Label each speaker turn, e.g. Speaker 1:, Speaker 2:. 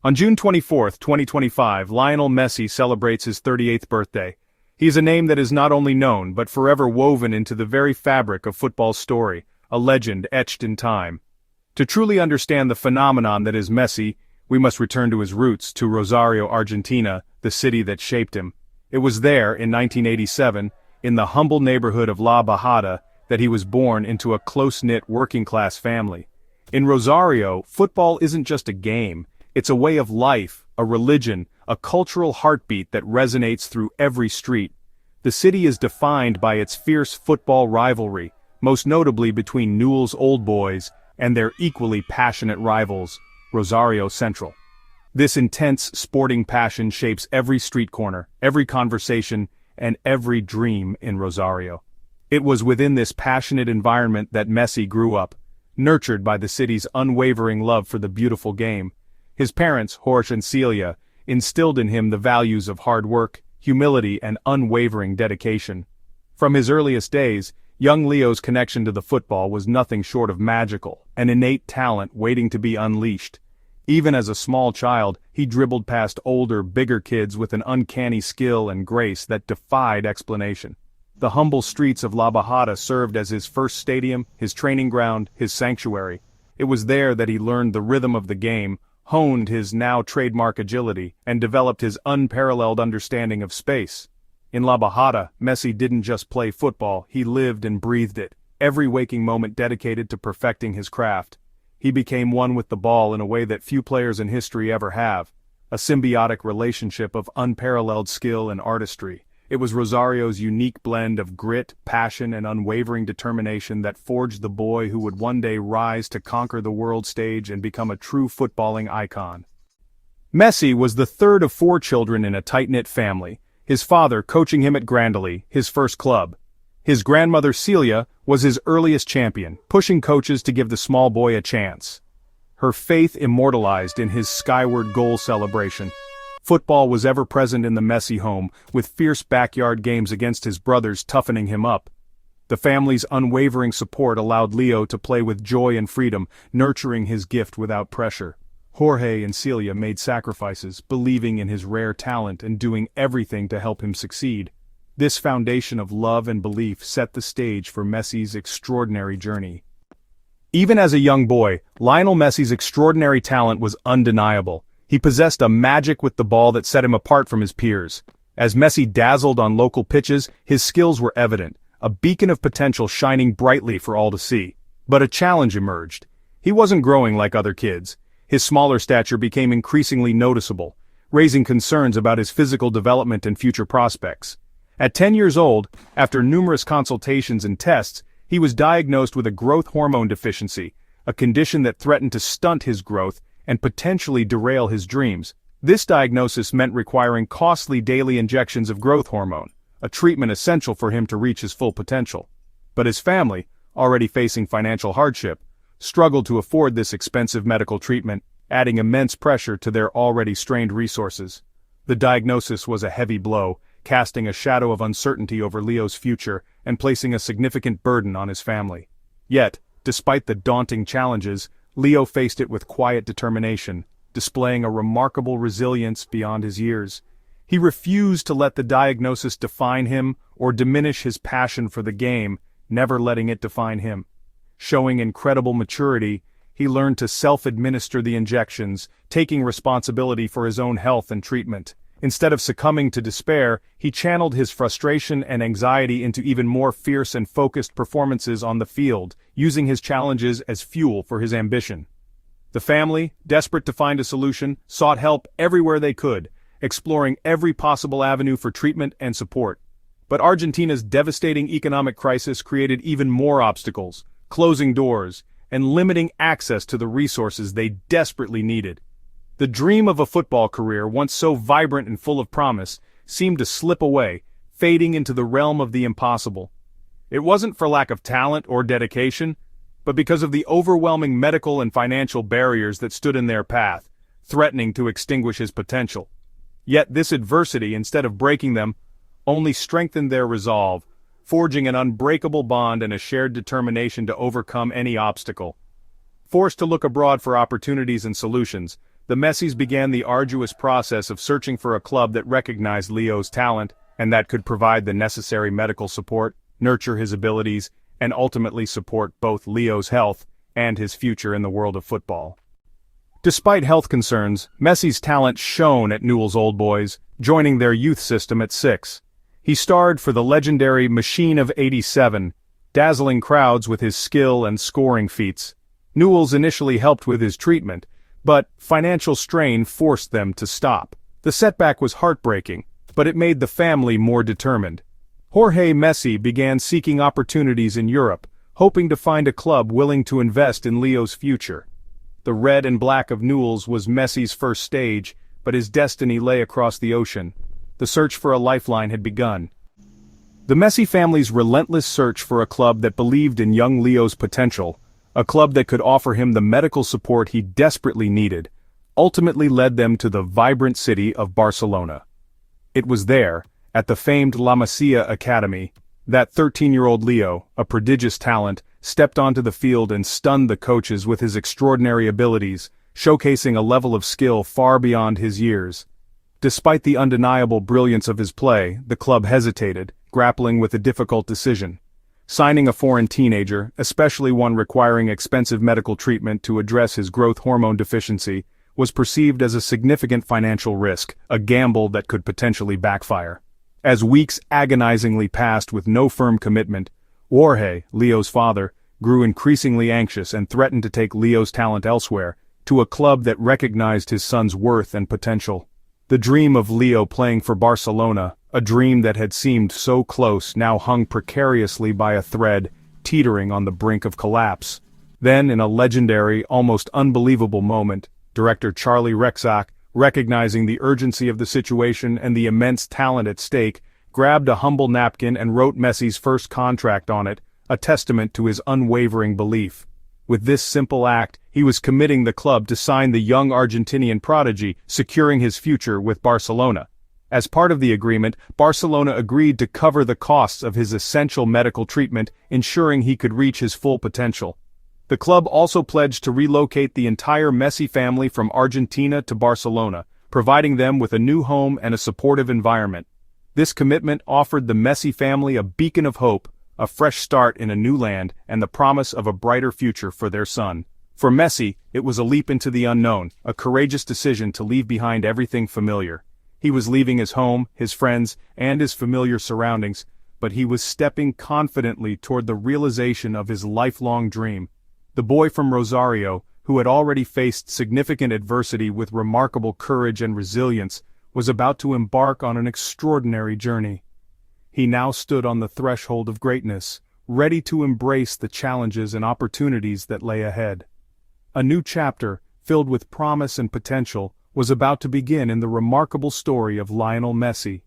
Speaker 1: On June 24, 2025, Lionel Messi celebrates his 38th birthday. He is a name that is not only known but forever woven into the very fabric of football's story, a legend etched in time. To truly understand the phenomenon that is Messi, we must return to his roots, to Rosario, Argentina, the city that shaped him. It was there, in 1987, in the humble neighborhood of La Bajada, that he was born into a close-knit working-class family. In Rosario, football isn't just a game. It's a way of life, a religion, a cultural heartbeat that resonates through every street. The city is defined by its fierce football rivalry, most notably between Newell's Old Boys and their equally passionate rivals, Rosario Central. This intense sporting passion shapes every street corner, every conversation, and every dream in Rosario. It was within this passionate environment that Messi grew up, nurtured by the city's unwavering love for the beautiful game. His parents, Jorge and Celia, instilled in him the values of hard work, humility, and unwavering dedication. From his earliest days, young Leo's connection to the football was nothing short of magical, an innate talent waiting to be unleashed. Even as a small child, he dribbled past older, bigger kids with an uncanny skill and grace that defied explanation. The humble streets of La Bajada served as his first stadium, his training ground, his sanctuary. It was there that he learned the rhythm of the game, honed his now trademark agility, and developed his unparalleled understanding of space. In La Bajada, Messi didn't just play football, he lived and breathed it, every waking moment dedicated to perfecting his craft. He became one with the ball in a way that few players in history ever have, a symbiotic relationship of unparalleled skill and artistry. It was Rosario's unique blend of grit, passion, and unwavering determination that forged the boy who would one day rise to conquer the world stage and become a true footballing icon. Messi was the third of 4 children in a tight-knit family, his father coaching him at Grandoli, his first club. His grandmother Celia was his earliest champion, pushing coaches to give the small boy a chance. Her faith immortalized in his skyward goal celebration. Football was ever present in the Messi home, with fierce backyard games against his brothers toughening him up. The family's unwavering support allowed Leo to play with joy and freedom, nurturing his gift without pressure. Jorge and Celia made sacrifices, believing in his rare talent and doing everything to help him succeed. This foundation of love and belief set the stage for Messi's extraordinary journey. Even as a young boy, Lionel Messi's extraordinary talent was undeniable. He possessed a magic with the ball that set him apart from his peers. As Messi dazzled on local pitches, his skills were evident, a beacon of potential shining brightly for all to see. But a challenge emerged. He wasn't growing like other kids. His smaller stature became increasingly noticeable, raising concerns about his physical development and future prospects. At 10 years old, after numerous consultations and tests, he was diagnosed with a growth hormone deficiency, a condition that threatened to stunt his growth and potentially derail his dreams. This diagnosis meant requiring costly daily injections of growth hormone, a treatment essential for him to reach his full potential. But his family, already facing financial hardship, struggled to afford this expensive medical treatment, adding immense pressure to their already strained resources. The diagnosis was a heavy blow, casting a shadow of uncertainty over Leo's future and placing a significant burden on his family. Yet, despite the daunting challenges, Leo faced it with quiet determination, displaying a remarkable resilience beyond his years. He refused to let the diagnosis define him or diminish his passion for the game, never letting it define him. Showing incredible maturity, he learned to self-administer the injections, taking responsibility for his own health and treatment. Instead of succumbing to despair, he channeled his frustration and anxiety into even more fierce and focused performances on the field, using his challenges as fuel for his ambition. The family, desperate to find a solution, sought help everywhere they could, exploring every possible avenue for treatment and support. But Argentina's devastating economic crisis created even more obstacles, closing doors, and limiting access to the resources they desperately needed. The dream of a football career, once so vibrant and full of promise, seemed to slip away, fading into the realm of the impossible. It wasn't for lack of talent or dedication, but because of the overwhelming medical and financial barriers that stood in their path, threatening to extinguish his potential. Yet this adversity, instead of breaking them, only strengthened their resolve, forging an unbreakable bond and a shared determination to overcome any obstacle. Forced to look abroad for opportunities and solutions, The Messis began the arduous process of searching for a club that recognized Leo's talent and that could provide the necessary medical support, nurture his abilities, and ultimately support both Leo's health and his future in the world of football. Despite health concerns, Messi's talent shone at Newell's Old Boys, joining their youth system at 6. He starred for the legendary Machine of '87, dazzling crowds with his skill and scoring feats. Newell's initially helped with his treatment, but financial strain forced them to stop. The setback was heartbreaking, but it made the family more determined. Jorge Messi began seeking opportunities in Europe, hoping to find a club willing to invest in Leo's future. The red and black of Newell's was Messi's first stage, but his destiny lay across the ocean. The search for a lifeline had begun. The Messi family's relentless search for a club that believed in young Leo's potential, a club that could offer him the medical support he desperately needed, ultimately led them to the vibrant city of Barcelona. It was there, at the famed La Masia Academy, that 13-year-old Leo, a prodigious talent, stepped onto the field and stunned the coaches with his extraordinary abilities, showcasing a level of skill far beyond his years. Despite the undeniable brilliance of his play, the club hesitated, grappling with a difficult decision. Signing a foreign teenager, especially one requiring expensive medical treatment to address his growth hormone deficiency, was perceived as a significant financial risk, a gamble that could potentially backfire. As weeks agonizingly passed with no firm commitment, Jorge, Leo's father, grew increasingly anxious and threatened to take Leo's talent elsewhere, to a club that recognized his son's worth and potential. The dream of Leo playing for Barcelona, a dream that had seemed so close, now hung precariously by a thread, teetering on the brink of collapse. Then, in a legendary, almost unbelievable moment, director Charlie Rexach, recognizing the urgency of the situation and the immense talent at stake, grabbed a humble napkin and wrote Messi's first contract on it, a testament to his unwavering belief. With this simple act, he was committing the club to sign the young Argentinian prodigy, securing his future with Barcelona. As part of the agreement, Barcelona agreed to cover the costs of his essential medical treatment, ensuring he could reach his full potential. The club also pledged to relocate the entire Messi family from Argentina to Barcelona, providing them with a new home and a supportive environment. This commitment offered the Messi family a beacon of hope, a fresh start in a new land, and the promise of a brighter future for their son. For Messi, it was a leap into the unknown, a courageous decision to leave behind everything familiar. He was leaving his home, his friends, and his familiar surroundings, but he was stepping confidently toward the realization of his lifelong dream. The boy from Rosario, who had already faced significant adversity with remarkable courage and resilience, was about to embark on an extraordinary journey. He now stood on the threshold of greatness, ready to embrace the challenges and opportunities that lay ahead. A new chapter, filled with promise and potential, was about to begin in the remarkable story of Lionel Messi.